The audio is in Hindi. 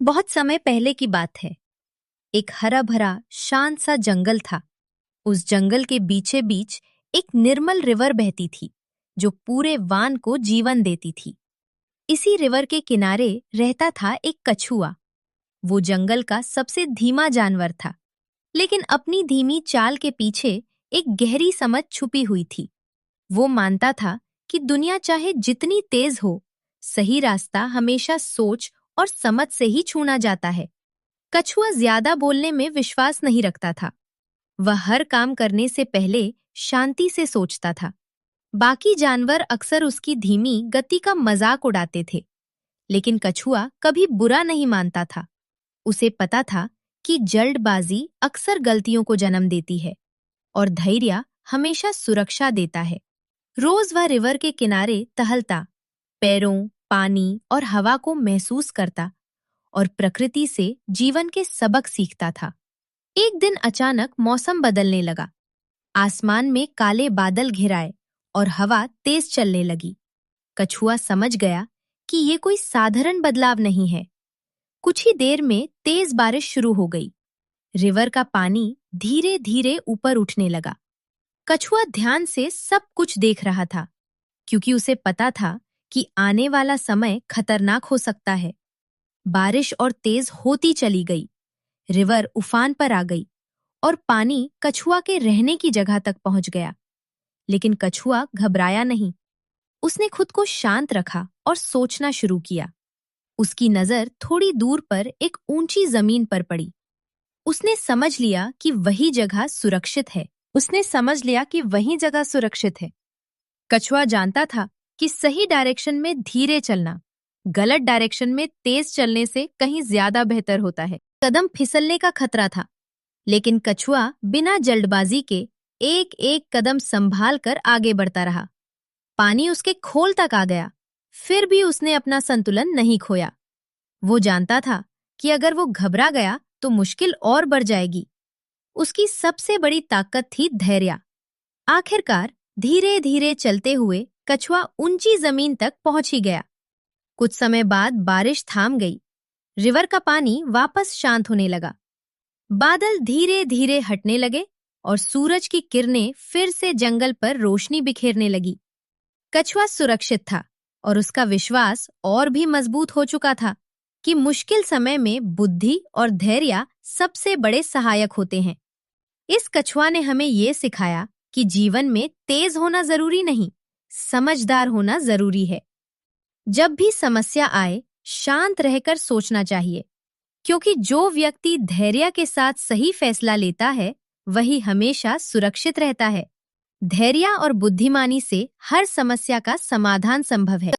बहुत समय पहले की बात है। एक हरा भरा शांत सा जंगल था। उस जंगल के बीचे बीच एक निर्मल रिवर बहती थी जो पूरे वान को जीवन देती थी। इसी रिवर के किनारे रहता था एक कछुआ। वो जंगल का सबसे धीमा जानवर था, लेकिन अपनी धीमी चाल के पीछे एक गहरी समझ छुपी हुई थी। वो मानता था कि दुनिया चाहे जितनी तेज हो, सही रास्ता हमेशा सोच और समझ से ही चुना जाता है। कछुआ ज्यादा बोलने में विश्वास नहीं रखता था। वह हर काम करने से पहले शांति से सोचता था। बाकी जानवर अक्सर उसकी धीमी गति का मजाक उड़ाते थे, लेकिन कछुआ कभी बुरा नहीं मानता था। उसे पता था कि जल्दबाजी अक्सर गलतियों को जन्म देती है और धैर्य हमेशा सुरक्षा देता है। रोज वह रिवर के किनारे टहलता, पैरों, पानी और हवा को महसूस करता और प्रकृति से जीवन के सबक सीखता था। एक दिन अचानक मौसम बदलने लगा। आसमान में काले बादल घिराए और हवा तेज चलने लगी। कछुआ समझ गया कि ये कोई साधारण बदलाव नहीं है। कुछ ही देर में तेज बारिश शुरू हो गई। रिवर का पानी धीरे धीरे ऊपर उठने लगा। कछुआ ध्यान से सब कुछ देख रहा था, क्योंकि उसे पता था कि आने वाला समय खतरनाक हो सकता है। बारिश और तेज होती चली गई। रिवर उफान पर आ गई और पानी कछुआ के रहने की जगह तक पहुंच गया। लेकिन कछुआ घबराया नहीं। उसने खुद को शांत रखा और सोचना शुरू किया। उसकी नजर थोड़ी दूर पर एक ऊंची जमीन पर पड़ी। उसने समझ लिया कि वही जगह सुरक्षित है। कछुआ जानता था कि सही डायरेक्शन में धीरे चलना गलत डायरेक्शन में तेज चलने से कहीं ज्यादा बेहतर होता है। कदम फिसलने का खतरा था, लेकिन कछुआ बिना जल्दबाजी के एक एक कदम संभाल कर आगे बढ़ता रहा। पानी उसके खोल तक आ गया, फिर भी उसने अपना संतुलन नहीं खोया। वो जानता था कि अगर वो घबरा गया तो मुश्किल और बढ़ जाएगी। उसकी सबसे बड़ी ताकत थी धैर्य। आखिरकार धीरे धीरे चलते हुए कछुआ ऊंची जमीन तक पहुंच ही गया। कुछ समय बाद बारिश थम गई। रिवर का पानी वापस शांत होने लगा। बादल धीरे धीरे हटने लगे और सूरज की किरणें फिर से जंगल पर रोशनी बिखेरने लगी। कछुआ सुरक्षित था और उसका विश्वास और भी मजबूत हो चुका था कि मुश्किल समय में बुद्धि और धैर्य सबसे बड़े सहायक होते हैं। इस कछुआ ने हमें ये सिखाया कि जीवन में तेज होना जरूरी नहीं, समझदार होना जरूरी है। जब भी समस्या आए, शांत रहकर सोचना चाहिए, क्योंकि जो व्यक्ति धैर्य के साथ सही फैसला लेता है, वही हमेशा सुरक्षित रहता है। धैर्य और बुद्धिमानी से हर समस्या का समाधान संभव है।